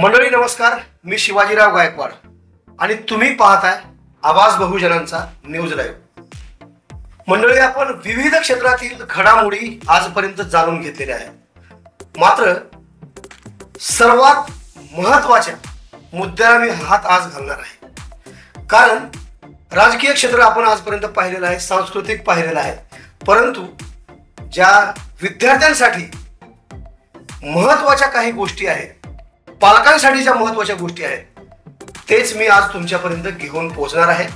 मंडळी नमस्कार, मी शिवाजीराव गायकवाड आणि तुम्ही पाहताय आवाज बहुजनांचा न्यूज लाईव्ह. मंडळी, आपण विविध क्षेत्रातील घडामोडी आजपर्यंत जाणून घेतलेल्या आहेत. मात्र सर्वात महत्वाच्या मुद्द्याला मी हात आज घालणार आहे. कारण राजकीय क्षेत्र आपण आजपर्यंत पाहिलेलं आहे, सांस्कृतिक पाहिलेलं आहे, परंतु ज्या विद्यार्थ्यांसाठी महत्वाच्या काही गोष्टी आहेत, पालकांसाठी ज्या महत्वाच्या गोष्टी आहेत, तेच मी आज तुमच्यापर्यंत घेऊन पोहोचणार आहे.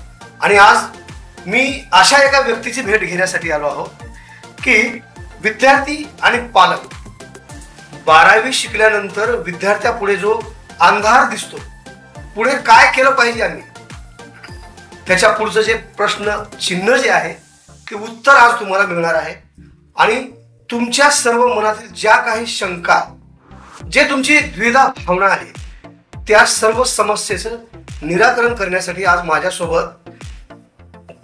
आणि आज मी अशा एका व्यक्तीची भेट घेण्यासाठी आलो आहोत की विद्यार्थी आणि पालक 12वी शिकल्यानंतर विद्यार्थ्यापुढे जो अंधार दिसतो, पुढे काय केलं पाहिजे यांनी, त्याच्या पुढचं जे प्रश्न चिन्ह जे आहे ते उत्तर आज तुम्हाला मिळणार आहे. आणि तुमच्या सर्व मनातील ज्या काही शंका, जे तुमची द्विधा भावना आहे, त्या सर्व समस्येचं निराकरण करण्यासाठी आज माझ्यासोबत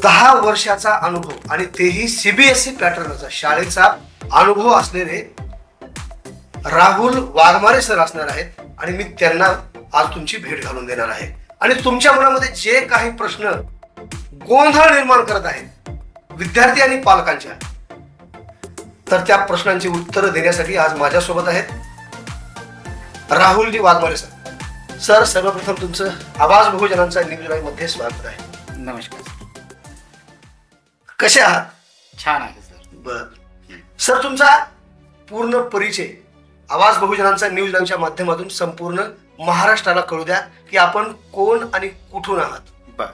10 वर्षाचा अनुभव आणि तेही CBSE पॅटर्नचा शाळेचा अनुभव असलेले राहुल वाघमारे सर असणार आहेत. आणि मी त्यांना आज तुमची भेट घालून देणार आहे. आणि तुमच्या मनामध्ये जे काही प्रश्न गोंधळ निर्माण करत आहेत विद्यार्थी आणि पालकांच्या, तर त्या प्रश्नांची उत्तरं देण्यासाठी आज माझ्यासोबत आहेत राहुलजी वाघमारे सर. सर, सर्वप्रथम तुमचं आवाज बहुजनांचा न्यूज लाईव्ह मध्ये स्वागत आहे. नमस्कार. कसे आहात? छान आहे सर. बर सर, तुमचा पूर्ण परिचय आवाज बहुजनांचा न्यूज लाईव्हच्या माध्यमातून संपूर्ण महाराष्ट्राला कळू द्या की आपण कोण आणि कुठून आहात. बर,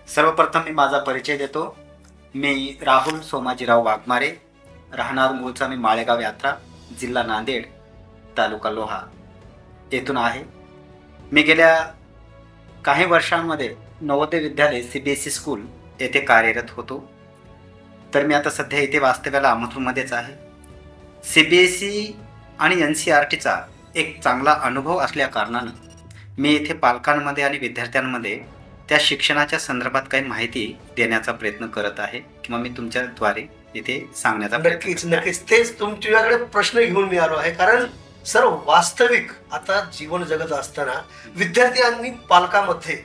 सर्वप्रथम मी माझा परिचय देतो. मी राहुल सोमाजीराव वाघमारे, राहणार मूळचा मी माळेगाव यात्रा, जिल्हा नांदेड, तालुका लोहा येथून आहे. मी गेल्या काही वर्षांमध्ये नवोदय विद्यालय CBSE स्कूल येथे कार्यरत होतो. तर मी आता सध्या इथे वास्तव्याला अहमदपूरमध्येच आहे. CBSE आणि NCERTचा एक चांगला अनुभव असल्या कारणानं मी इथे पालकांमध्ये आणि विद्यार्थ्यांमध्ये त्या शिक्षणाच्या संदर्भात काही माहिती देण्याचा प्रयत्न करत आहे किंवा मी तुमच्याद्वारे इथे सांगण्याचा नक्कीच तेच तुमच्याकडे प्रश्न घेऊन मी आलो आहे. कारण सर, वास्तविक आता जीवन जगत असताना विद्यार्थी आणि पालकांमध्ये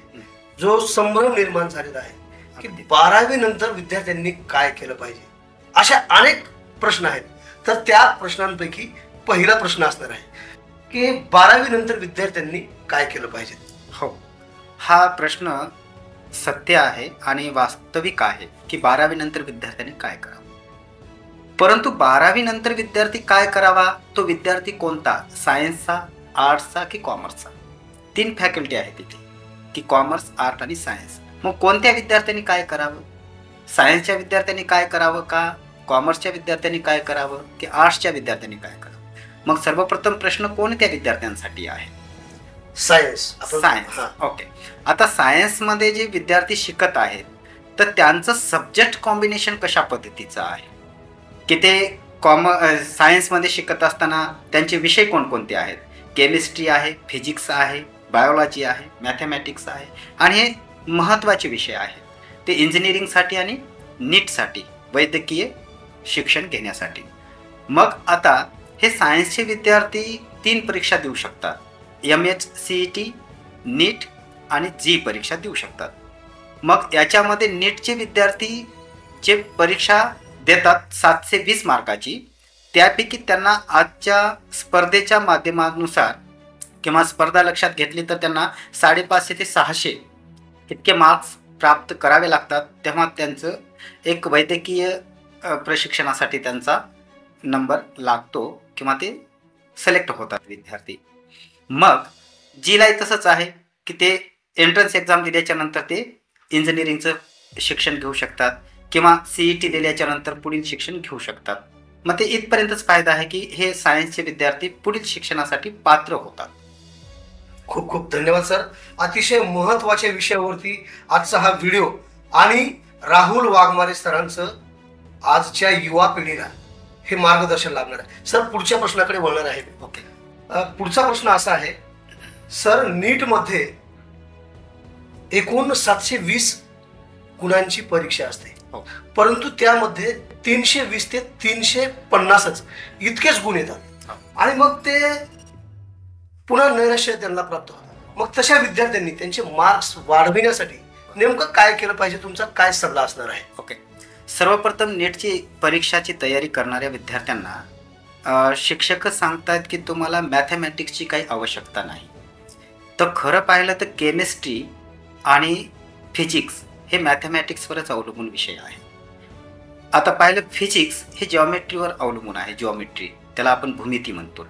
जो संभ्रम निर्माण झालेला आहे की 12वी नंतर विद्यार्थ्यांनी काय केलं पाहिजे, अशा अनेक प्रश्न आहेत. तर त्या प्रश्नांपैकी पहिला प्रश्न असणार आहे की 12वी नंतर विद्यार्थ्यांनी काय केलं पाहिजे. हो, हा प्रश्न सत्य आहे आणि वास्तविक आहे की 12वी नंतर विद्यार्थ्यांनी काय करावं. परंतु 12वी नंतर विद्यार्थी काय करावा, तो विद्यार्थी कोणता, सायन्सचा, आर्ट्सचा की कॉमर्सचा, 3 फॅकल्टी आहेत तिथे की कॉमर्स, आर्ट आणि सायन्स. मग कोणत्या विद्यार्थ्यांनी काय करावं, सायन्सच्या विद्यार्थ्यांनी काय करावं का, कॉमर्सच्या विद्यार्थ्यांनी काय करावं की आर्ट्सच्या विद्यार्थ्यांनी काय करावं. मग सर्वप्रथम प्रश्न कोणत्या विद्यार्थ्यांसाठी आहे? सायन्स. ओके. आता सायन्समध्ये जे विद्यार्थी शिकत आहेत तर त्यांचं सब्जेक्ट कॉम्बिनेशन कशा पद्धतीचं आहे की ते सायन्समध्ये शिकत असताना त्यांचे विषय कोणकोणते आहेत. केमिस्ट्री आहे, फिजिक्स आहे, बायोलॉजी आहे, मॅथमॅटिक्स आहे आणि हे महत्त्वाचे विषय आहेत. ते इंजिनिअरिंगसाठी आणि नीटसाठी, वैद्यकीय शिक्षण घेण्यासाठी. मग आता हे सायन्सचे विद्यार्थी 3 परीक्षा देऊ शकतात. MHCET, नीट आणि जी परीक्षा देऊ शकतात. मग याच्यामध्ये नीटचे विद्यार्थी जे परीक्षा देतात 720 मार्काची, त्यापैकी त्यांना आजच्या स्पर्धेच्या माध्यमानुसार किंवा स्पर्धा लक्षात घेतली तर त्यांना 550 ते 600 इतके मार्क्स प्राप्त करावे लागतात. तेव्हा त्यांचं एक वैद्यकीय प्रशिक्षणासाठी त्यांचा नंबर लागतो किंवा ते सिलेक्ट होतात विद्यार्थी. मग जीलाही तसंच आहे की ते एंट्रन्स एक्झाम दिल्याच्या नंतर ते इंजिनिअरिंगचं शिक्षण घेऊ शकतात किंवा CET दिल्याच्या नंतर पुढील शिक्षण घेऊ शकतात. मग ते इथपर्यंतच फायदा आहे की हे सायन्सचे विद्यार्थी पुढील शिक्षणासाठी पात्र होतात. खूप खूप धन्यवाद सर. अतिशय महत्वाच्या विषयावरती आजचा हा व्हिडिओ आणि राहुल वाघमारे सरांचं आजच्या युवा पिढीला हे मार्गदर्शन लाभणार आहे. सर, पुढच्या प्रश्नाकडे वळणार आहे. ओके. पुढचा प्रश्न असा आहे सर, नीटमध्ये एकूण 720 गुणांची परीक्षा असते, परंतु त्यामध्ये 320 ते 350 इतकेच गुण येतात. आणि मग ते पुन्हा नैराश्य त्यांना प्राप्त होतं. मग तशा विद्यार्थ्यांनी त्यांचे मार्क्स वाढविण्यासाठी नेमकं काय केलं पाहिजे, तुमचा काय सल्ला असणार आहे? ओके, सर्वप्रथम नीटची परीक्षाची तयारी करणाऱ्या विद्यार्थ्यांना शिक्षकच सांगतात की तुम्हाला मॅथमॅटिक्सची काही आवश्यकता नाही. तर खरं पाहिलं तर केमिस्ट्री आणि फिजिक्स हे मॅथमॅटिक्सवरच अवलंबून विषय आहे. आता पाहिलं फिजिक्स हे जॉमेट्रीवर अवलंबून आहे, जॉमेट्री त्याला आपण भूमिती म्हणतो.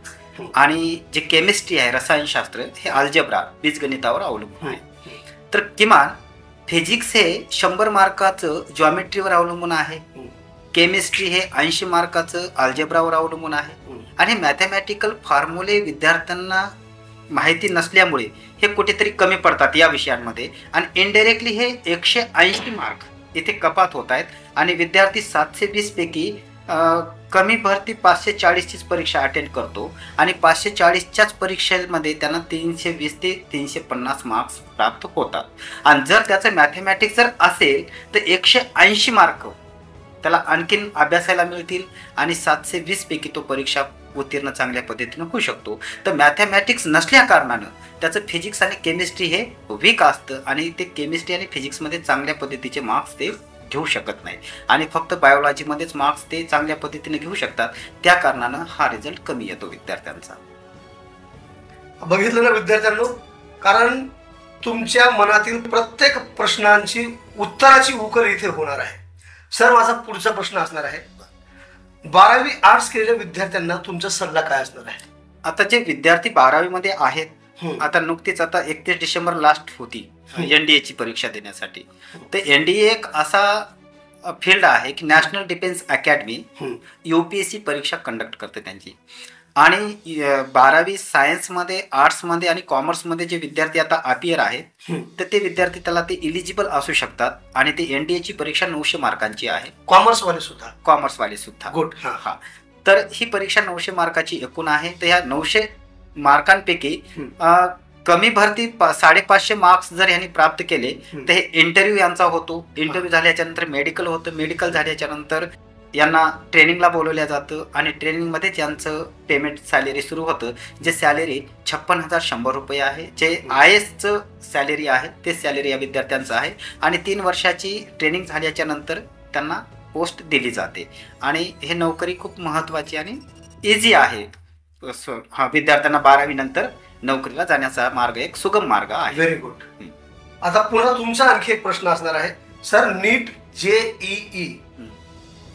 आणि जे केमिस्ट्री आहे रसायनशास्त्र हे अल्जेब्रा बीजगणितावर अवलंबून आहे. तर किमान फिजिक्स हे 100 मार्काचं जॉमेट्रीवर अवलंबून आहे, केमिस्ट्री हे 80 मार्काचं अल्जेब्रावर अवलंबून आहे. आणि मॅथमॅटिकल फॉर्म्युले विद्यार्थ्यांना माहिती नसल्यामुळे हे कुठेतरी कमी पडतात या विषयांमध्ये आणि इनडायरेक्टली हे 180 मार्क इथे कपात होत आहेत. आणि विद्यार्थी 720 पैकी कमी भरती 540चीच परीक्षा अटेंड करतो आणि 540च्याच परीक्षेमध्ये त्यांना 320 ते 350 मार्क्स प्राप्त होतात. आणि जर त्याचं मॅथमॅटिक्स जर असेल तर 180 मार्क त्याला आणखीन अभ्यासायला मिळतील आणि 720 पैकी तो परीक्षा उत्तीर्ण चांगल्या पद्धतीनं होऊ शकतो. तर मॅथमॅटिक्स नसल्या कारणानं त्याचं फिजिक्स आणि केमिस्ट्री हे वीक असतं आणि ते केमिस्ट्री आणि फिजिक्समध्ये चांगल्या पद्धतीचे मार्क्स ते घेऊ शकत नाही आणि फक्त बायोलॉजीमध्येच मार्क्स ते चांगल्या पद्धतीने घेऊ शकतात. त्या कारणानं हा रिझल्ट कमी येतो विद्यार्थ्यांचा. बघितलं ना विद्यार्थ्यांनो, कारण तुमच्या मनातील प्रत्येक प्रश्नांची उत्तराची उकल इथे होणार आहे. सर, माझा पुढचा प्रश्न असणार आहे, 12वी आर्ट्स केलेल्या विद्यार्थ्यांना तुमचा सल्ला काय असणार आहे? आता जे विद्यार्थी 12वी मध्ये आहेत, आता नुकतीच आता 31 डिसेंबर लास्ट होती NDA ची परीक्षा देण्यासाठी. तर NDA एक असा फील्ड आहे की नॅशनल डिफेन्स अकॅडमी UPSC परीक्षा कंडक्ट करते त्यांची. आणि 12वी सायन्समध्ये, आर्ट्समध्ये आणि कॉमर्समध्ये जे विद्यार्थी आता अपियर आहेत तर ते विद्यार्थी त्याला ते इलिजिबल असू शकतात. आणि ते NDA ची परीक्षा 900 मार्कांची आहे. कॉमर्सवाले सुद्धा गुड. हा, तर ही परीक्षा 900 मार्काची एकूण आहे. तर ह्या 900 मार्कांपैकी कमी भरती 550 मार्क्स जर यांनी प्राप्त केले तर हे इंटरव्ह्यू यांचा होतो. इंटरव्ह्यू झाल्याच्या नंतर मेडिकल होतं. मेडिकल झाल्याच्या नंतर यांना ट्रेनिंगला बोलवलं जातं आणि ट्रेनिंगमध्येच यांचं पेमेंट सॅलरी सुरू होतं, जे सॅलरी 56,100 रुपये आहे. जे IASचं सॅलरी आहे ते सॅलरी या विद्यार्थ्यांचं आहे. आणि 3 वर्षाची ट्रेनिंग झाल्याच्या नंतर त्यांना पोस्ट दिली जाते. आणि हे नोकरी खूप महत्त्वाची आणि इझी आहे. हा, विद्यार्थ्यांना 12वी नंतर नोकरीला जाण्याचा मार्ग एक सुगम मार्ग आहे. Very good. आता पुन्हा तुमचा आणखी एक प्रश्न असणार आहे, सर, नीट JEE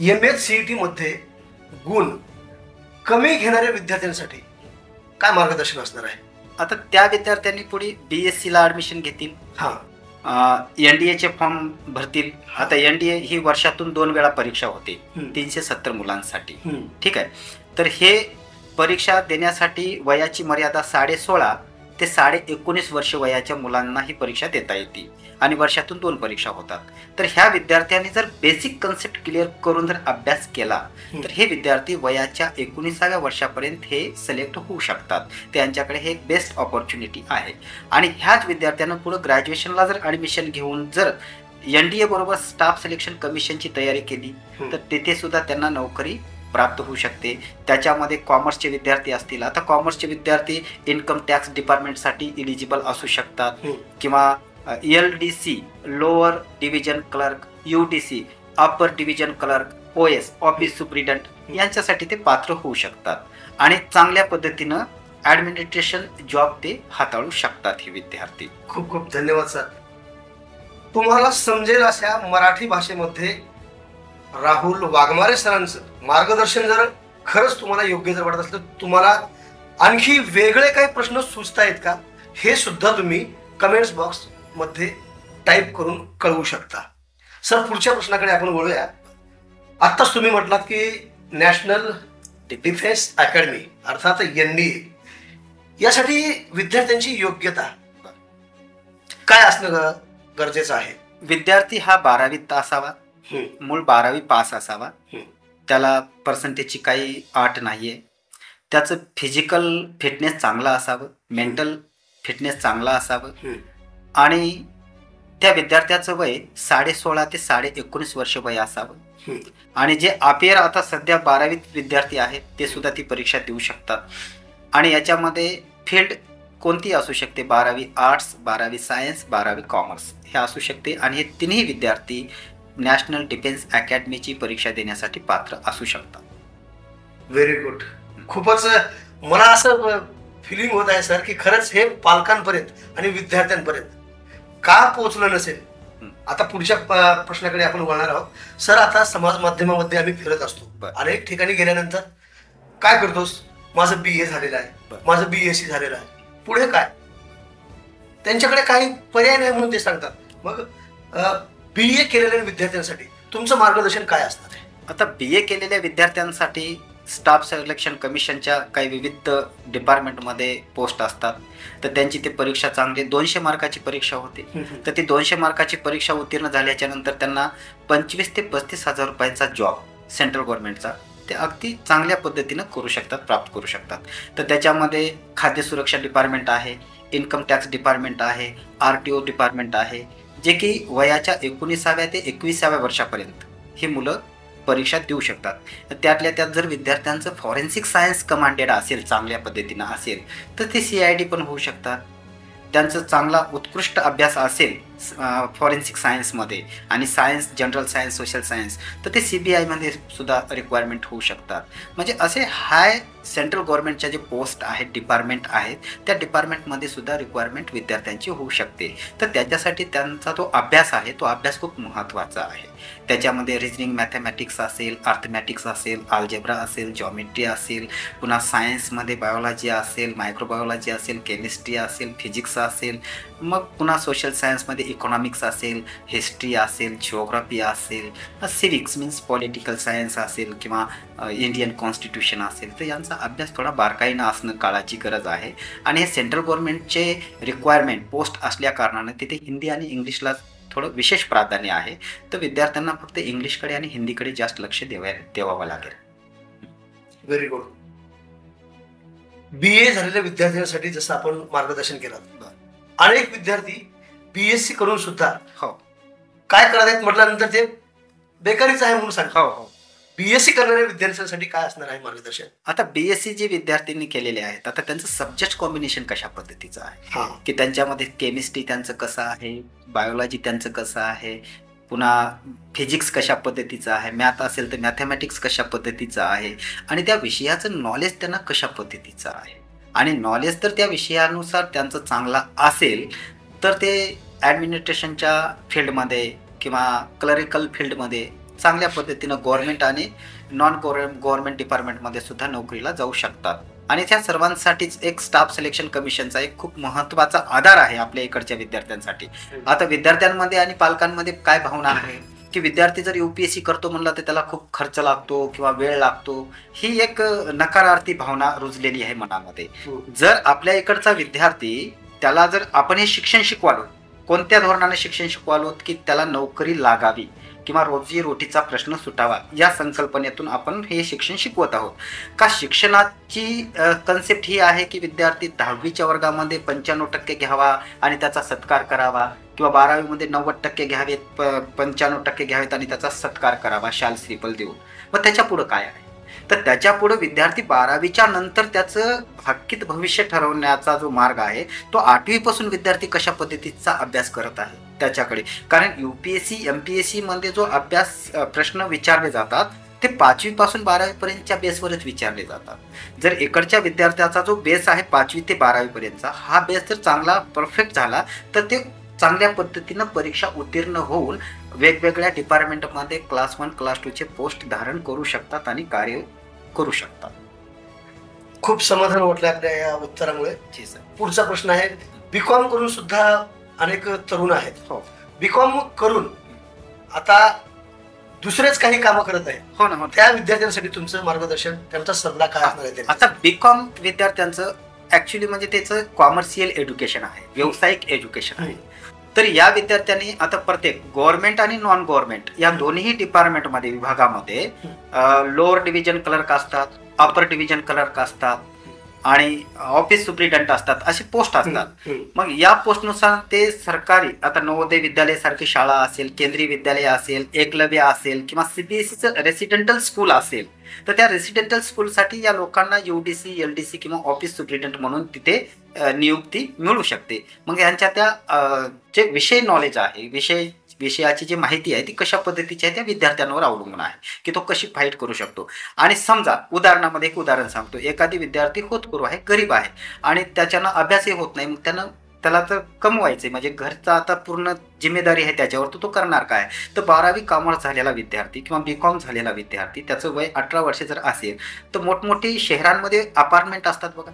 MHCET मध्ये गुण कमी घेणाऱ्या विद्यार्थ्यांसाठी काय मार्गदर्शन असणार आहे? आता त्या विद्यार्थ्यांनी पुढे BSc ला ऍडमिशन घेतील, NDA चे फॉर्म भरतील. आता NDA ही वर्षातून 2 वेळा परीक्षा होते 370 मुलांसाठी. ठीक आहे. तर हे परीक्षा देण्यासाठी वयाची मर्यादा 16.5 ते 19.5 वर्ष वयाच्या मुलांना ही परीक्षा देता येते आणि वर्षातून 2 परीक्षा होतात. तर ह्या विद्यार्थ्यांनी जर बेसिक कन्सेप्ट क्लिअर करून जर अभ्यास केला तर हे विद्यार्थी वयाच्या 19व्या वर्षापर्यंत हे सिलेक्ट होऊ शकतात. त्यांच्याकडे हे बेस्ट ऑपॉर्च्युनिटी आहे. आणि ह्याच विद्यार्थ्यांना पुढे ग्रॅज्युएशनला जर ॲडमिशन घेऊन जर NDA बरोबर स्टाफ सिलेक्शन कमिशनची तयारी केली तर तिथे सुद्धा त्यांना नोकरी प्राप्त होऊ शकते. त्याच्यामध्ये कॉमर्सचे विद्यार्थी असतील, आता कॉमर्सचे विद्यार्थी इन्कम टॅक्स डिपार्टमेंटसाठी इलिजिबल असू शकतात किंवा LDC lower division clerk, UDC upper division clerk, OS office superintendent यांच्यासाठी ते पात्र होऊ शकतात. आणि चांगल्या पद्धतीनं ॲडमिनिस्ट्रेशन जॉब ते हाताळू शकतात हे विद्यार्थी. खूप खूप धन्यवाद सर. तुम्हाला समजेल अशा मराठी भाषेमध्ये राहुल वाघमारे सरांचं मार्गदर्शन जर खरंच तुम्हाला योग्य जर वाटत असलं, तुम्हाला आणखी वेगळे काही प्रश्न सुचत आहेत का, हे सुद्धा तुम्ही कमेंट्स बॉक्स मध्ये टाईप करून कळवू शकता. सर, पुढच्या प्रश्नाकडे आपण वळूया. आत्ताच तुम्ही म्हटलात की नॅशनल डिफेन्स अकॅडमी अर्थात NDA यासाठी विद्यार्थ्यांची योग्यता काय असणं गरजेचं आहे? विद्यार्थी हा 12वीत असावा, मूळ 12वी पास असावा, त्याला पर्सेंटेजची काही अट नाहीये, त्याचं फिजिकल फिटनेस चांगला असावं, मेंटल फिटनेस चांगला असावं आणि त्या विद्यार्थ्याचं वय 16.5 ते 19.5 वर्ष वय असावं. आणि जे अपियर आता सध्या 12वीत विद्यार्थी आहेत ते सुद्धा ती परीक्षा देऊ शकतात. आणि याच्यामध्ये फील्ड कोणती असू शकते, 12वी आर्ट्स, 12वी सायन्स, 12वी कॉमर्स हे असू शकते. आणि हे तिन्ही विद्यार्थी नॅशनल डिफेन्स अकॅडमीची परीक्षा देण्यासाठी पात्र असू शकतात. Very good. खूपच मला असं फिलिंग होत आहे सर की खरंच हे पालकांपर्यंत आणि विद्यार्थ्यांपर्यंत का पोहोचलं नसेल. आता पुढच्या प्रश्नाकडे आपण वळणार आहोत सर. आता समाज माध्यमामध्ये आम्ही फिरत असतो, अनेक ठिकाणी गेल्यानंतर काय करतोस, माझं BA झालेलं आहे, माझं BSc झालेलं आहे, पुढे काय, त्यांच्याकडे काही पर्याय नाही म्हणून ते सांगतात. मग BA केलेल्या विद्यार्थ्यांसाठी तुमचं मार्गदर्शन काय असणार आहे? आता BA केलेल्या विद्यार्थ्यांसाठी स्टाफ सिलेक्शन कमिशनच्या काही विविध डिपार्टमेंटमध्ये पोस्ट असतात. तर त्यांची ते परीक्षा चांगली 200 मार्काची परीक्षा होते. तर ती 200 मार्काची परीक्षा उत्तीर्ण झाल्याच्या नंतर त्यांना 25 ते 35 हजार रुपयांचा जॉब सेंट्रल गव्हर्नमेंटचा ते अगदी चांगल्या पद्धतीनं करू शकतात, प्राप्त करू शकतात. तर त्याच्यामध्ये खाद्य सुरक्षा डिपार्टमेंट आहे, इन्कम टॅक्स डिपार्टमेंट आहे, RTO डिपार्टमेंट आहे, जे की वयाच्या 19व्या ते 21व्या वर्षापर्यंत ही मुलं परीक्षा देऊ शकतात. त्यातल्या त्यात जर विद्यार्थ्यांचं फॉरेन्सिक सायन्स कमांडेड असेल, चांगल्या पद्धतीनं असेल, तर ते CID पण होऊ शकतात. त्यांचं चांगला उत्कृष्ट अभ्यास असेल फॉरेन्सिक सायन्समध्ये आणि science, general science, social science, तर ते CBIमध्ये सुद्धा रिक्वायरमेंट होऊ शकतात. म्हणजे असे हाय सेंट्रल गव्हर्नमेंटच्या जे पोस्ट आहेत, डिपार्टमेंट आहेत, त्या डिपार्टमेंटमध्ये सुद्धा रिक्वायरमेंट विद्यार्थ्यांची होऊ शकते. तर त्याच्यासाठी त्यांचा जो अभ्यास आहे तो अभ्यास खूप महत्त्वाचा आहे. त्याच्यामध्ये रिजनिंग, मॅथमॅटिक्स असेल, अर्थमॅटिक्स असेल, अल्जेब्रा असेल, जॉमेट्री असेल, पुन्हा सायन्समध्ये बायोलॉजी असेल, मायक्रोबायोलॉजी असेल, केमिस्ट्री असेल, फिजिक्स असेल, मग पुन्हा सोशल सायन्समध्ये इकॉनॉमिक्स असेल, हिस्ट्री असेल, जिओग्राफी असेल, सिविक्स मीन्स पॉलिटिकल सायन्स असेल किंवा इंडियन कॉन्स्टिट्यूशन असेल. तर यांचा अभ्यास थोडा बारकाईनं असणं काळाची गरज आहे. आणि हे सेंट्रल गव्हर्नमेंटचे रिक्वायरमेंट पोस्ट असल्या कारणानं तिथे हिंदी आणि इंग्लिशला थोडं विशेष प्राधान्य आहे. तर विद्यार्थ्यांना फक्त इंग्लिशकडे आणि हिंदीकडे जास्त लक्ष देवावं लागेल. Very good. BA झालेल्या विद्यार्थ्यांसाठी जसं आपण मार्गदर्शन केलं, अनेक विद्यार्थी BSc करून सुद्धा काय करत आहेत म्हटल्यानंतर ते बेकारीच आहे म्हणून सांगतात. BSc करणाऱ्या विद्यार्थ्यांसाठी काय असणार आहे मार्गदर्शन? आता BSc जे विद्यार्थ्यांनी केलेले आहेत, आता त्यांचं सब्जेक्ट कॉम्बिनेशन कशा पद्धतीचं आहे, की त्यांच्यामध्ये केमिस्ट्री त्यांचं कसं आहे, बायोलॉजी त्यांचं कसं आहे, पुन्हा फिजिक्स कशा पद्धतीचं आहे, मॅथ असेल तर मॅथमॅटिक्स कशा पद्धतीचं आहे, आणि त्या विषयाचं नॉलेज त्यांना कशा पद्धतीचं आहे. आणि नॉलेज तर त्या विषयानुसार त्यांचं चांगला असेल तर ते ॲडमिनिस्ट्रेशनच्या फील्डमध्ये किंवा क्लरिकल फील्डमध्ये चांगल्या पद्धतीनं गव्हर्नमेंट आणि नॉन गव्हर्नमेंट डिपार्टमेंटमध्ये सुद्धा नोकरीला जाऊ शकतात. आणि त्या सर्वांसाठीच एक स्टाफ सिलेक्शन कमिशनचा एक खूप महत्त्वाचा आधार आहे आपल्या इकडच्या विद्यार्थ्यांसाठी. आता विद्यार्थ्यांमध्ये आणि पालकांमध्ये काय भावना आहे की विद्यार्थी जर UPSC करतो म्हणलं तर त्याला खूप खर्च लागतो किंवा वेळ लागतो, ही एक नकारार्थी भावना रुजलेली आहे मनामध्ये. जर आपल्या इकडचा विद्यार्थी, त्याला जर आपण हे शिक्षण शिकवालो, कोणत्या धोरणाने शिक्षण शिकवालो की त्याला नोकरी लागावी किंवा रोजी रोटीचा प्रश्न सुटावा, या संकल्पनेतून आपण हे शिक्षण शिकवत आहोत. का शिक्षणाची कन्सेप्ट ही आहे की विद्यार्थी 10वीच्या वर्गामध्ये 95% घ्यावा आणि त्याचा सत्कार करावा, किंवा 12वीमध्ये 90% घ्यावेत, 95% घ्यावेत आणि त्याचा सत्कार करावा शाल श्रीफल देऊन. मग त्याच्या पुढं काय आहे? तर त्याच्या पुढे विद्यार्थी 12वीच्या नंतर त्याचं भाकीत भविष्य ठरवण्याचा जो मार्ग आहे तो 8वीपासून विद्यार्थी कशा पद्धतीचा अभ्यास करत आहे त्याच्याकडे. कारण UPSC MPSC मध्ये जो अभ्यास प्रश्न विचारले जातात ते 5वीपासून 12वीपर्यंतच्या बेसवरच विचारले जातात. जर इकडच्या विद्यार्थ्याचा जो बेस आहे 5वी ते 12वीपर्यंतचा, हा बेस जर चांगला परफेक्ट झाला तर ते चांगल्या पद्धतीनं परीक्षा उत्तीर्ण होऊन वेगवेगळ्या डिपार्टमेंटमध्ये क्लास 1 क्लास 2चे पोस्ट धारण करू शकतात आणि कार्य करू शकतात. खूप समाधान वाटलं आपल्या या उत्तरामुळे. पुढचा प्रश्न आहे, BCom करून सुद्धा अनेक तरुण आहेत, BCom करून आता दुसरेच काही कामं करत आहेत. हो ना. त्या विद्यार्थ्यांसाठी तुमचं मार्गदर्शन, त्यांचा सल्ला काय असणार आहे? आता BCom विद्यार्थ्यांचं ऍक्च्युली म्हणजे त्याचं कॉमर्शियल एज्युकेशन आहे, व्यावसायिक एज्युकेशन आहे. तर या विद्यार्थ्यांनी आता प्रत्येक गव्हर्नमेंट आणि नॉन गव्हर्नमेंट या दोन्ही डिपार्टमेंटमध्ये, विभागामध्ये लोअर डिव्हिजन क्लर्क असतात, अपर डिव्हिजन क्लर्क असतात आणि ऑफिस सुप्रिटेंडंट असतात, असे पोस्ट असतात. मग या पोस्टनुसार ते सरकारी, आता नवोदय विद्यालय सारखी शाळा असेल, केंद्रीय विद्यालय असेल, एकलव्य असेल किंवा CBSEचं रेसिडेंटल स्कूल असेल, तर त्या रेसिडेंटल स्कूलसाठी या लोकांना UDC LDC किंवा ऑफिस सुप्रिटेंडंट म्हणून तिथे नियुक्ती मिळू शकते. मग यांच्या त्या जे विषय नॉलेज आहे, विषयाची जी माहिती आहे ती कशा पद्धतीची आहे त्या विद्यार्थ्यांवर अवलंबून आहे की तो कशी फाईट करू शकतो. आणि समजा उदाहरणामध्ये एक उदाहरण सांगतो, एखादी विद्यार्थी होतकरू आहे, गरीब आहे आणि त्याच्यानं अभ्यासही होत नाही, मग त्याला तर कमवायचे म्हणजे घरचा आता पूर्ण जिम्मेदारी आहे त्याच्यावर, तो करणार काय. तर 12वी कॉमर्स झालेला विद्यार्थी किंवा BCom झालेला विद्यार्थी, त्याचं वय 18 वर्षे जर असेल तर मोठमोठी शहरांमध्ये अपार्टमेंट असतात बघा,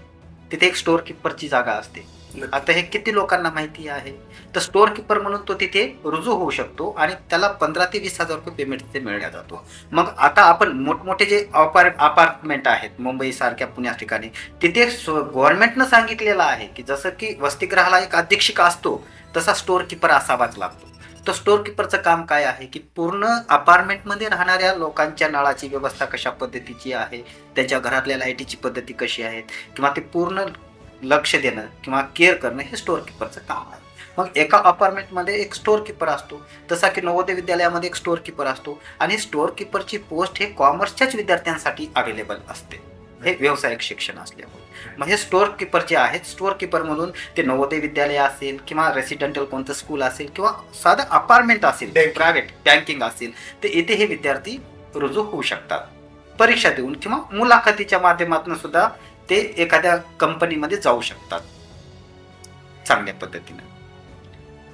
तिथे एक स्टोअर किपरची जागा असते. आता हे किती लोकांना माहिती आहे. तर स्टोअर किपर म्हणून तो तिथे रुजू होऊ शकतो आणि त्याला 15 ते 20,000 रुपये पेमेंट तिथे मिळला जातो. मग आता आपण मोठमोठे जे अपार्टमेंट आहेत मुंबई सारख्या पुण्या ठिकाणी, तिथे गव्हर्नमेंटनं सांगितलेलं आहे की जसं की वसतिगृहाला एक अधीक्षक असतो तसा स्टोअर किपर असावाच लागतो. तर स्टोअर किपरचं काम काय आहे की पूर्ण अपार्टमेंटमध्ये राहणाऱ्या लोकांच्या नळाची व्यवस्था कशा पद्धतीची आहे, त्यांच्या घरातल्या लाईटीची पद्धती कशी आहेत किंवा ते पूर्ण लक्ष देणं किंवा केअर करणं हे स्टोअर किपरचं काम आहे. मग एका अपार्टमेंटमध्ये एक स्टोअर किपर असतो, तसा की नवोदय विद्यालयामध्ये एक स्टोअर किपर असतो आणि स्टोअर किपरची पोस्ट हे कॉमर्सच्याच विद्यार्थ्यांसाठी अवेलेबल असते, हे व्यावसायिक शिक्षण असल्यामुळे. मग हे स्टोअर किपर जे आहेत, स्टोअर किपर म्हणून ते नवोदय विद्यालय असेल किंवा रेसिडेंटल कोणतं स्कूल असेल किंवा साधं अपार्टमेंट असेल, प्रायव्हेट बँकिंग असेल, तर इथे हे विद्यार्थी रुजू होऊ शकतात परीक्षा देऊन किंवा मुलाखतीच्या माध्यमातून सुद्धा ते एखाद्या कंपनीमध्ये जाऊ शकतात चांगल्या पद्धतीने.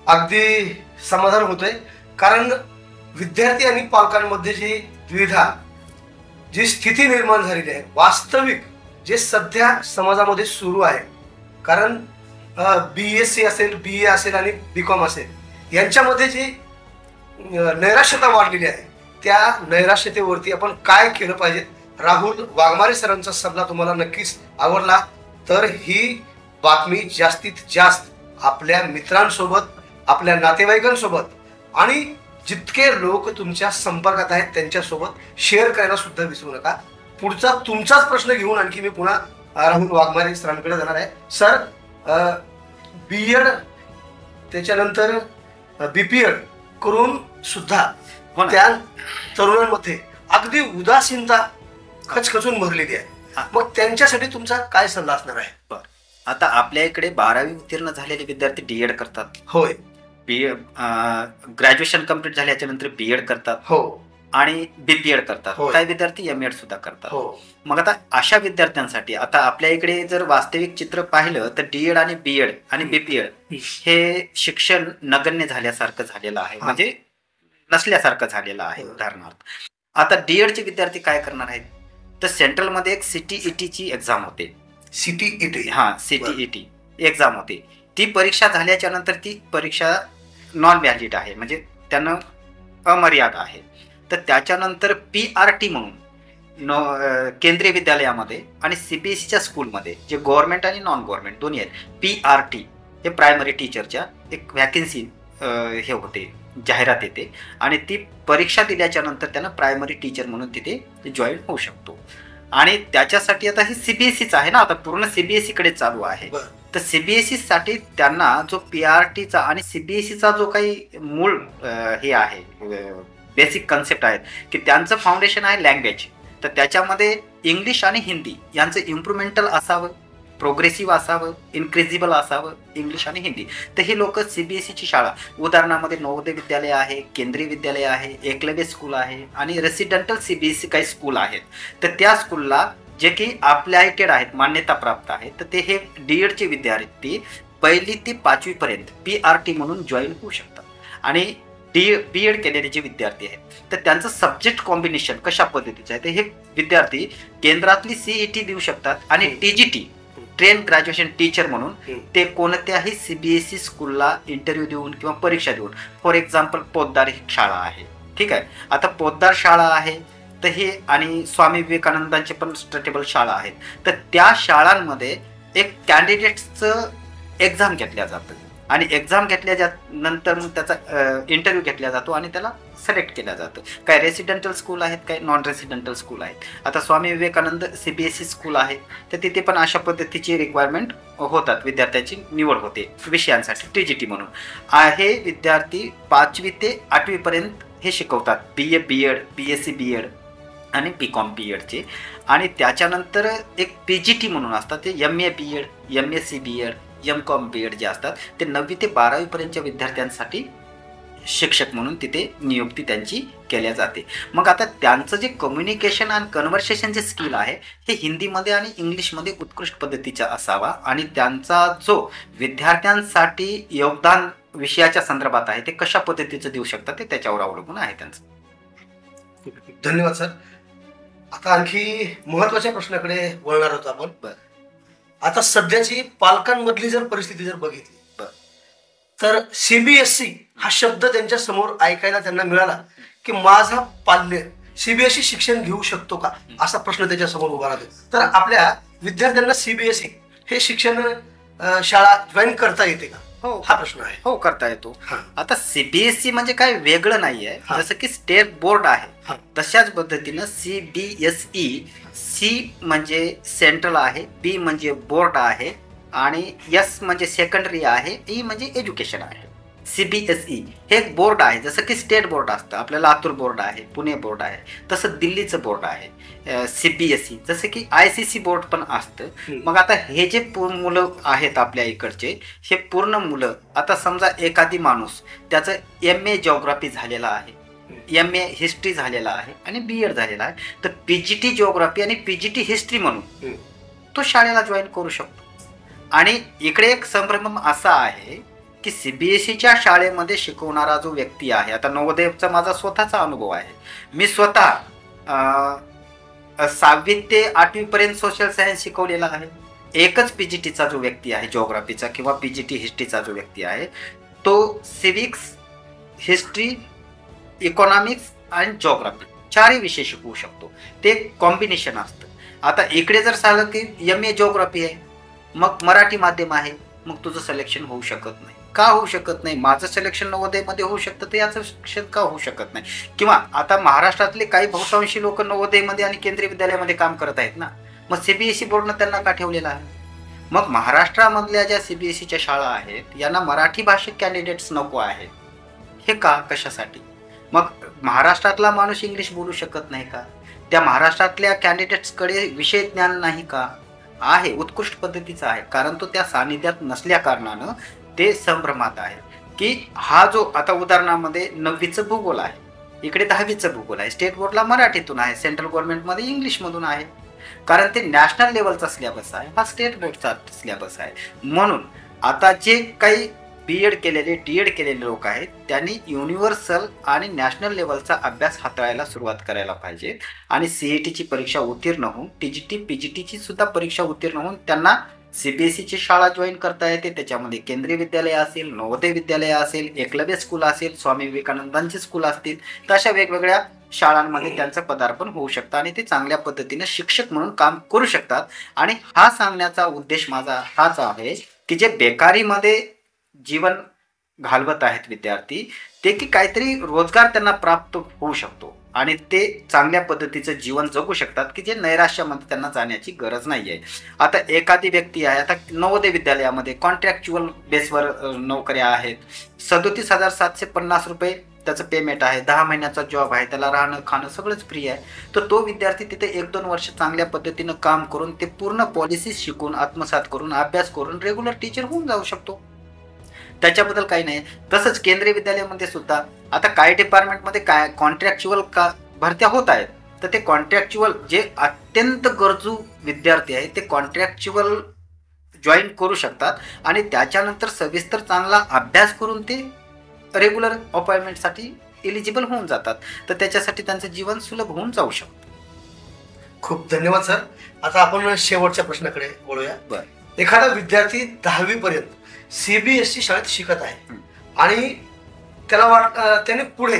अगदी समाधान होतंय, कारण विद्यार्थी आणि पालकांमध्ये जी द्विधा, जी स्थिती निर्माण झालेली आहे, वास्तविक जे सध्या समाजामध्ये सुरू आहे, कारण BSc असेल, BA असेल आणि BCom असेल, यांच्यामध्ये जी नैराश्यता वाढलेली आहे, त्या नैराश्यतेवरती आपण काय केलं पाहिजे. राहुल वाघमारे सरांचा सल्ला तुम्हाला नक्कीच आवडला तर ही बातमी जास्तीत जास्त आपल्या मित्रांसोबत, आपल्या नातेवाईकांसोबत आणि जितके लोक तुमच्या संपर्कात आहेत त्यांच्यासोबत शेअर करायला सुद्धा विसरू नका. पुढचा तुमचाच प्रश्न घेऊन आणखी मी पुन्हा राहुल वाघमारे सरांकडे जाणार आहे. सर, B.Ed त्याच्यानंतर BPed करून सुद्धा त्या तरुणांमध्ये अगदी उदासीनता खचखचून भरलेली आहे. मग त्यांच्यासाठी तुमचा काय सल्ला असणार आहे? बरं, आता आपल्या इकडे 12वी उत्तीर्ण झालेले विद्यार्थी D.Ed करतात. होय. ग्रॅज्युएशन कम्प्लीट झाल्याच्या नंतर B.Ed करतात. हो. आणि BPed करतात. काही विद्यार्थी M.Ed सुद्धा करतात. हो. मग आता अशा विद्यार्थ्यांसाठी आता आपल्या इकडे जर वास्तविक चित्र पाहिलं तर D.Ed आणि B.Ed आणि BPed हे शिक्षण नगण्य झाल्यासारखं झालेलं आहे, म्हणजे नसल्यासारखं झालेलं आहे. उदाहरणार्थ आता D.Ed चे विद्यार्थी काय करणार आहेत, तर सेंट्रलमध्ये एक CTET ची एक्झाम होते. CTET? CTET एक्झाम होते. ती परीक्षा झाल्याच्या नंतर ती परीक्षा नॉन व्हॅलिड आहे, म्हणजे त्यानं अमर्याद आहे. तर त्याच्यानंतर PRT म्हणून केंद्रीय विद्यालयामध्ये आणि CBSEच्या स्कूलमध्ये जे गव्हर्नमेंट आणि नॉन गव्हर्नमेंट दोन्ही आहेत, PRT हे प्रायमरी टीचरच्या एक व्हॅकन्सी हे होते, जाहिरात येते आणि ती परीक्षा दिल्याच्या नंतर त्यानं प्रायमरी टीचर म्हणून तिथे जॉईन होऊ शकतो. आणि त्याच्यासाठी आता हे CBSEच आहे ना, आता पूर्ण CBSEकडे चालू आहे. तर CBSE साठी त्यांना जो PRTचा आणि CBSEचा जो काही मूळ हे आहे, बेसिक कन्सेप्ट आहेत की त्यांचं फाउंडेशन आहे लँग्वेज, तर त्याच्यामध्ये इंग्लिश आणि हिंदी यांचं इम्प्रुव्हमेंटल असावं, प्रोग्रेसिव्ह असावं, इन्क्रिजिबल असावं, इंग्लिश आणि हिंदी. तर ही लोक CBSEची शाळा, उदाहरणामध्ये नवोदय विद्यालय आहे, केंद्रीय विद्यालय आहे, एकलव्य स्कूल आहे आणि रेसिडेंटल CBSE काही स्कूल आहेत. तर त्या स्कूलला जे की अप्लायटेड आहेत, मान्यता प्राप्त आहेत, तर ते हे D.Ed चे विद्यार्थी 1ली ते 5वी पर्यंत PRT म्हणून जॉईन होऊ शकतात. आणि B.Ed केलेले जे विद्यार्थी आहेत तर त्यांचं सब्जेक्ट कॉम्बिनेशन कशा पद्धतीचं आहे, तर हे विद्यार्थी केंद्रातली CET देऊ शकतात आणि TGT ट्रेन ग्रॅज्युएशन टीचर म्हणून ते कोणत्याही CBSE स्कूलला इंटरव्ह्यू देऊन किंवा परीक्षा देऊन, फॉर एक्झाम्पल पोद्दार ही शाळा आहे, ठीक आहे. आता पोद्दार शाळा आहे तर हे आणि स्वामी विवेकानंदांचे पण स्टेटेबल शाळा आहेत, तर त्या शाळांमध्ये एक कॅन्डिडेट्सचं एक्झाम घेतल्या जातं आणि एक्झाम घेतल्या नंतर मग त्याचा इंटरव्ह्यू घेतला जातो आणि त्याला सिलेक्ट केलं जातं. काय रेसिडेंटल स्कूल आहेत, काय नॉन रेसिडेंटल स्कूल आहेत. आता स्वामी विवेकानंद CBSE स्कूल आहे तर तिथे पण अशा पद्धतीची रिक्वायरमेंट होतात, विद्यार्थ्याची निवड होते विषयांसाठी TGT म्हणून. हे विद्यार्थी 5वी ते 8वी पर्यंत हे शिकवतात, BA B.Ed, BSc B.Ed आणि BCom BEdचे. आणि त्याच्यानंतर एक PGT म्हणून असतात, ते MA BEd, MSc BEd, MCom BEd जे असतात ते 9वी ते 12वी पर्यंतच्या विद्यार्थ्यांसाठी शिक्षक म्हणून तिथे नियुक्ती त्यांची केल्या जाते. मग आता त्यांचं जे कम्युनिकेशन आणि कन्व्हर्सेशन जे स्किल आहे हे हिंदीमध्ये आणि इंग्लिशमध्ये उत्कृष्ट पद्धतीचा असावा, आणि त्यांचा जो विद्यार्थ्यांसाठी योगदान विषयाच्या संदर्भात आहे ते कशा पद्धतीचं देऊ शकतात ते त्याच्यावर अवलंबून आहे त्यांचं. धन्यवाद सर. आता आणखी महत्वाच्या प्रश्नाकडे वळणार होतो आपण. आता सध्याची पालकांमधली जर परिस्थिती जर बघितली तर CBSE हा शब्द त्यांच्या समोर ऐकायला त्यांना मिळाला की माझा पाल्य CBSE शिक्षण घेऊ शकतो का, असा प्रश्न त्याच्या समोर उभा राहतो. तर आपल्या विद्यार्थ्यांना CBSE हे शिक्षण शाळा जॉईन करता येते का, हो हा प्रश्न आहे. हो, करता येतो. आता CBSE म्हणजे काय वेगळं नाही आहे, जसं की स्टेट बोर्ड आहे तशाच पद्धतीनं CBSE, C म्हणजे सेंट्रल आहे, B म्हणजे बोर्ड आहे, आणि S म्हणजे सेकंडरी आहे, E म्हणजे एज्युकेशन आहे. CBSE हे एक बोर्ड आहे, जसं की स्टेट बोर्ड असतं, आपलं लातूर बोर्ड आहे, पुणे बोर्ड आहे, तसं दिल्लीचं बोर्ड आहे CBSE, जसं की ICC बोर्ड पण असतं. मग आता हे जे मुलं आहेत आपल्या इकडचे, हे पूर्ण मुलं, आता समजा एखादी माणूस त्याचं MA जिओग्राफी झालेला आहे, MA हिस्ट्री झालेला आहे आणि BEd झालेला आहे, तर PGT जिओग्राफी आणि PGT हिस्ट्री म्हणून तो शाळेला जॉईन करू शकतो. आणि इकडे एक संभ्रम असा आहे की CBSEच्या शाळेमध्ये शिकवणारा जो व्यक्ती आहे, आता नवोदयचा माझा स्वतःचा अनुभव आहे, मी स्वतः 6वी ते 8वी पर्यंत सोशल सायन्स शिकवलेला आहे. एकच PGTचा जो व्यक्ती आहे जिओग्राफीचा किंवा PGT हिस्ट्रीचा जो व्यक्ती आहे तो सिविक्स, हिस्ट्री, इकॉनॉमिक्स आणि जिओग्राफी 4ही विषय शिकवू शकतो. ते कॉम्बिनेशन असतं. आता इकडे जर झालं की MA जिओग्राफी आहे, मग मराठी माध्यम आहे, मग तुझं सिलेक्शन होऊ शकत नाही. का होऊ शकत नाही? माझं सिलेक्शन नवोदयमध्ये होऊ शकतं, तर याचं शिक्षण का होऊ शकत नाही? किंवा आता महाराष्ट्रातले काही बहुतांशी लोक नवोदयमध्ये आणि केंद्रीय विद्यालयामध्ये काम करत आहेत ना, मग CBSE बोर्डनं त्यांना का ठेवलेलं आहे? मग महाराष्ट्रामधल्या ज्या CBSEच्या शाळा आहेत यांना मराठी भाषिक कॅन्डिडेट्स नको आहेत. हे का, कशासाठी? मग महाराष्ट्रातला माणूस इंग्लिश बोलू शकत नाही का? त्या महाराष्ट्रातल्या कॅन्डिडेट्सकडे विषय ज्ञान नाही का? आहे, उत्कृष्ट पद्धतीचा आहे, कारण तो त्या सानिध्यात नसल्या कारणानं ते संभ्रमात आहे की हा जो आता उदाहरणामध्ये 9वीचं भूगोल आहे, इकडे 10वीचं भूगोल आहे, स्टेट बोर्डला मराठीतून आहे, सेंट्रल गव्हर्नमेंटमध्ये इंग्लिशमधून आहे, कारण ते नॅशनल लेवलचा सिलेबस आहे, हा स्टेट बोर्डचा सिलेबस आहे. म्हणून आता जे काही BEd केलेले, DEd केलेले लोक आहेत त्यांनी युनिव्हर्सल आणि नॅशनल लेवलचा अभ्यास हाताळायला सुरुवात करायला पाहिजे, आणि CETची परीक्षा उत्तीर्ण होऊन TGT PGTची सुद्धा परीक्षा उत्तीर्ण होऊन त्यांना CBSEची शाळा जॉईन करता येते. त्याच्यामध्ये केंद्रीय विद्यालय असेल, नवोदय विद्यालय असेल, एकलव्य स्कूल असेल, स्वामी विवेकानंदांचे स्कूल असतील, तर अशा वेगवेगळ्या शाळांमध्ये त्यांचं पदार्पण होऊ शकतं आणि ते चांगल्या पद्धतीने शिक्षक म्हणून काम करू शकतात. आणि हा सांगण्याचा उद्देश माझा हाच आहे की जे बेकारीमध्ये जीवन घालवत आहेत विद्यार्थी, ते की काहीतरी रोजगार त्यांना प्राप्त होऊ शकतो आणि ते चांगल्या पद्धतीचं जीवन जगू शकतात की जे नैराश्यामध्ये त्यांना जाण्याची गरज नाही आहे. आता एखादी व्यक्ती आहे, आता नवोदय विद्यालयामध्ये कॉन्ट्रॅक्च्युअल बेसवर नोकऱ्या आहेत, 37,750 रुपये त्याचं पेमेंट आहे, 10 महिन्याचा जॉब आहे, त्याला राहणं खाणं सगळंच फ्री आहे. तर तो विद्यार्थी तिथे 1-2 वर्ष चांगल्या पद्धतीनं काम करून ते पूर्ण पॉलिसी शिकून, आत्मसात करून, अभ्यास करून रेग्युलर टीचर होऊन जाऊ शकतो. त्याच्याबद्दल काही नाही. तसंच केंद्रीय विद्यालयामध्ये सुद्धा आता काही डिपार्टमेंटमध्ये काय कॉन्ट्रॅक्च्युअल का भरत्या होत आहेत, तर ते कॉन्ट्रॅक्च्युअल जे अत्यंत गरजू विद्यार्थी आहेत ते कॉन्ट्रॅक्च्युअल जॉईन करू शकतात आणि त्याच्यानंतर सविस्तर चांगला अभ्यास करून ते रेग्युलर अपॉइंटमेंटसाठी एलिजिबल होऊन जातात. तर त्याच्यासाठी त्यांचं जीवन सुलभ होऊन जाऊ शकतं. खूप धन्यवाद सर. आता आपण शेवटच्या प्रश्नाकडे वळूया. बरं, एखादा विद्यार्थी 10वी पर्यंत CBSE शाळेत शिकत आहे आणि त्याला त्याने पुढे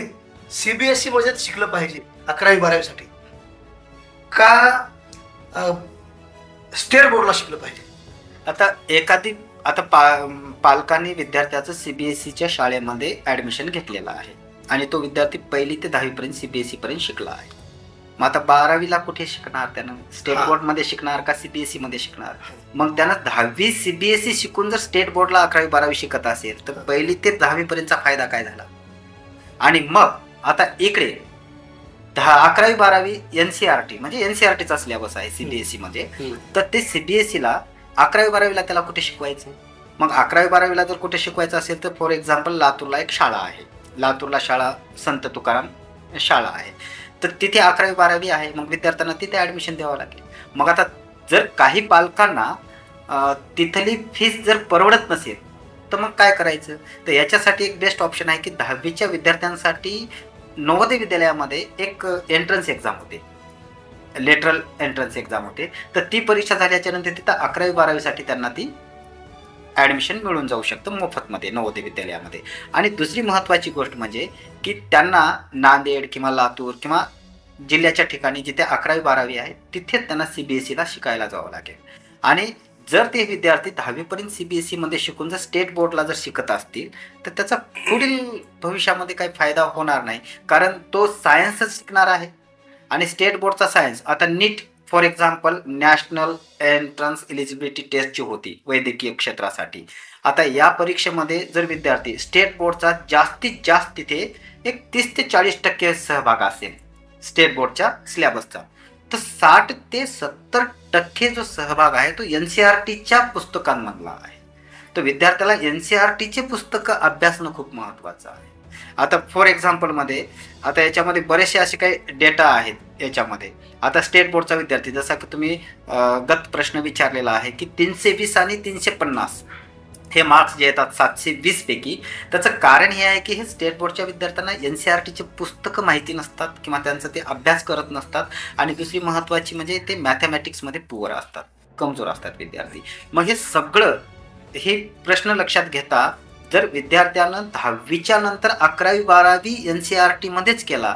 CBSE मध्ये शिकलं पाहिजे 11वी-12वीसाठी का स्टेट बोर्डला शिकलं पाहिजे? आता पालकांनी विद्यार्थ्याचं CBSEच्या शाळेमध्ये ऍडमिशन घेतलेलं आहे आणि तो विद्यार्थी 1ली ते 10वी पर्यंत CBSE पर्यंत शिकला आहे. मग आता 12वीला कुठे शिकणार? त्यानं स्टेट बोर्ड मध्ये शिकणार का CBSE मध्ये शिकणार? मग त्यानं 10वी CBSE शिकून जर स्टेट बोर्डला 11वी-12वी शिकत असेल तर 1ली ते 10वी पर्यंतचा फायदा काय झाला? आणि मग आता इकडे 11वी 12वी NCERT म्हणजे NCERTचा सिलेबस आहे CBSE मध्ये. तर ते CBSE ला 11वी 12वीला त्याला कुठे शिकवायचं? मग 11वी 12वीला जर कुठे शिकवायचं असेल तर फॉर एक्झाम्पल लातूरला एक शाळा आहे, लातूरला शाळा संत तुकाराम शाळा आहे, तर तिथे 11वी 12वी आहे. मग विद्यार्थ्यांना तिथे ॲडमिशन द्यावं लागेल. मग आता जर काही पालकांना तिथली फीस जर परवडत नसेल तर मग काय करायचं? तर याच्यासाठी एक बेस्ट ऑप्शन आहे की 10वीच्या विद्यार्थ्यांसाठी नवोदय विद्यालयामध्ये एक एंट्रन्स एक्झाम होते, लेटरल एंट्रन्स एक्झाम होते. तर ती परीक्षा झाल्याच्या नंतर तिथं 11वी 12वीसाठी त्यांना ती ॲडमिशन मिळून जाऊ शकतं मोफतमध्ये नवोदय विद्यालयामध्ये. आणि दुसरी महत्त्वाची गोष्ट म्हणजे की त्यांना नांदेड किंवा लातूर किंवा जिल्ह्याच्या ठिकाणी जिथे 11वी 12वी आहे तिथेच त्यांना CBSEला शिकायला जावं लागेल. आणि जर ते विद्यार्थी 10वीपर्यंत CBSEमध्ये शिकून जर स्टेट बोर्डला जर शिकत असतील तर त्याचा पुढील भविष्यामध्ये काही फायदा होणार नाही, कारण तो सायन्सच शिकणार आहे. आणि स्टेट बोर्डचा सायन्स आता NEET for example national entrance eligibility टेस्टची होती वैद्यकीय क्षेत्रासाठी. आता या परीक्षेमध्ये जर विद्यार्थी स्टेट बोर्डचा जास्तीत जास्त तिथे एक 30 ते 40% सहभाग असेल स्टेट बोर्डच्या सिलेबसचा, तर 60 ते 70% जो सहभाग आहे तो NCERTच्या पुस्तकांमधला आहे. तर विद्यार्थ्याला NCERTचे पुस्तकं अभ्यासणं खूप महत्त्वाचं आहे. आता फॉर एक्झाम्पलमध्ये आता याच्यामध्ये बरेचसे असे काही डेटा आहेत याच्यामध्ये. आता स्टेट बोर्डचा विद्यार्थी जसा की तुम्ही गत प्रश्न विचारलेला आहे की 320 आणि 350 हे मार्क्स जे येतात 720 पैकी, त्याचं कारण हे आहे की हे स्टेट बोर्डच्या विद्यार्थ्यांना NCERTचे पुस्तकं माहिती नसतात किंवा त्यांचं ते अभ्यास करत नसतात. आणि दुसरी महत्त्वाची म्हणजे ते मॅथमॅटिक्समध्ये पुअर असतात, कमजोर असतात विद्यार्थी. मग हे सगळं हे प्रश्न लक्षात घेता जर विद्यार्थ्यानं 10वीच्या नंतर 11वी 12वी NCERTमध्येच केला,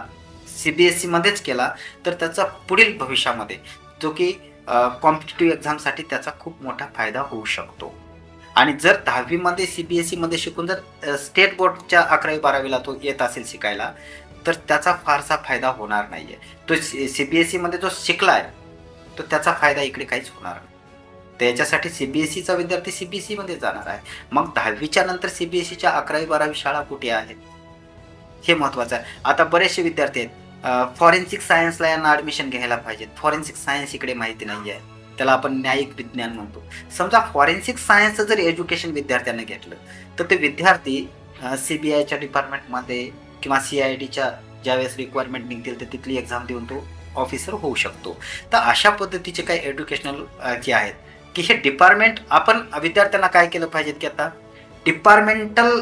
CBSEमध्येच केला, तर त्याचा पुढील भविष्यामध्ये जो की कॉम्पिटिटिव्ह एक्झामसाठी त्याचा खूप मोठा फायदा होऊ शकतो. आणि जर 10वीमध्ये CBSEमध्ये शिकून जर स्टेट बोर्डच्या 11वी 12वीला तो येत असेल शिकायला तर त्याचा फारसा फायदा होणार नाही आहे. तो CBSEमध्ये जो शिकला आहे तो त्याचा फायदा इकडे काहीच होणार नाही. तर याच्यासाठी CBSEचा विद्यार्थी CBSEमध्ये जाणार आहे. मग 10वीच्या नंतर CBSEच्या 11वी 12वी शाळा कुठे आहेत हे महत्त्वाचं आहे. आता बरेचसे विद्यार्थी आहेत फॉरेन्सिक सायन्सला यांना ॲडमिशन घ्यायला पाहिजेत. फॉरेन्सिक सायन्स इकडे माहिती नाही आहे, त्याला आपण न्यायिक विज्ञान म्हणतो. समजा फॉरेन्सिक सायन्सचं जर एज्युकेशन विद्यार्थ्यांना घेतलं तर ते विद्यार्थी CBIच्या डिपार्टमेंटमध्ये किंवा CIDच्या ज्यावेळेस रिक्वायरमेंट निघतील तर तिथली एक्झाम देऊन तो ऑफिसर होऊ शकतो. तर अशा पद्धतीचे काही एज्युकेशनल जे आहेत की हे डिपार्टमेंट आपण विद्यार्थ्यांना काय केलं पाहिजेत की आता डिपार्टमेंटल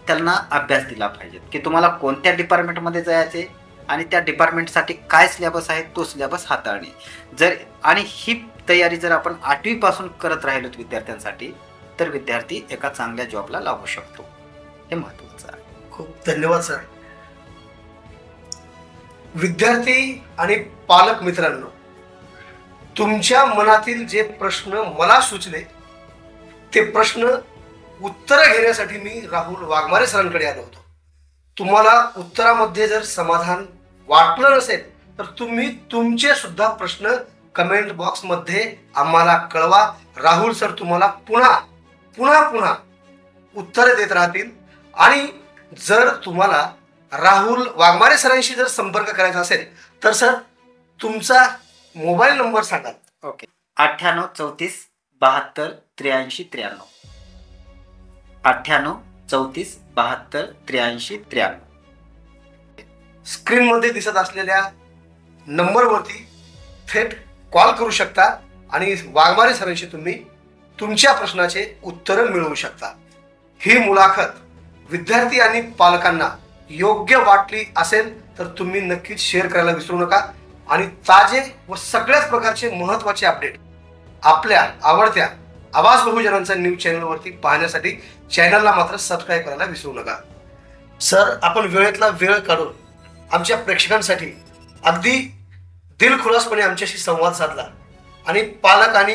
त्यांना अभ्यास दिला पाहिजे की तुम्हाला कोणत्या डिपार्टमेंटमध्ये जायचे आणि त्या डिपार्टमेंटसाठी काय सिलेबस आहे तो सिलेबस हाताळणे. जर आणि ही तयारी जर आपण 8वीपासून करत राहिलो विद्यार्थ्यांसाठी तर विद्यार्थी एका चांगल्या जॉबला लागू शकतो. हे महत्त्वाचं आहे. खूप धन्यवाद सर. विद्यार्थी आणि पालक मित्रांनो, तुमच्या मनातील जे प्रश्न मला सुचले ते प्रश्न उत्तर घेण्यासाठी मी राहुल वाघमारे सरांकडे आलो होतो. तुम्हाला उत्तरामध्ये जर समाधान वाटलं नसेल तर तुम्ही तुमचे सुद्धा प्रश्न कमेंट बॉक्समध्ये आम्हाला कळवा. राहुल सर तुम्हाला पुन्हा पुन्हा पुन्हा उत्तर देत राहतील. आणि जर तुम्हाला राहुल वाघमारे सरांशी जर संपर्क करायचा असेल तर सर तुमचा मोबाईल नंबर सांगा. ओके, 98 34 72 83 93. 98 34 72 83 93. स्क्रीनमध्ये दिसत असलेल्या नंबरवरती थेट कॉल करू शकता आणि वाघमारे सरांशी तुम्ही तुमच्या प्रश्नाचे उत्तर मिळवू शकता. ही मुलाखत विद्यार्थी आणि पालकांना योग्य वाटली असेल तर तुम्ही नक्कीच शेअर करायला विसरू नका. आणि ताजे व सगळ्याच प्रकारचे महत्त्वाचे अपडेट आपल्या आवडत्या आवाज बहुजनांचा न्यूज चॅनलवरती पाहण्यासाठी चॅनलला मात्र सबस्क्राईब करायला विसरू नका. सर, आपण वेळेतला वेळ काढून आमच्या प्रेक्षकांसाठी अगदी दिलखुलासपणे आमच्याशी संवाद साधला आणि पालक आणि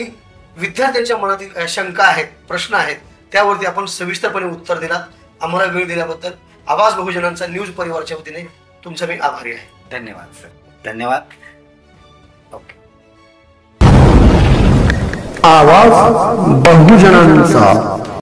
विद्यार्थ्यांच्या मनातील शंका आहेत, प्रश्न आहेत, त्यावरती आपण सविस्तरपणे उत्तर दिलात. आम्हाला वेळ दिल्याबद्दल आवाज बहुजनांचा न्यूज परिवाराच्या वतीने तुमचा मी आभारी आहे. धन्यवाद सर. धन्यवाद. ओके. आवाज बहुजनांचा.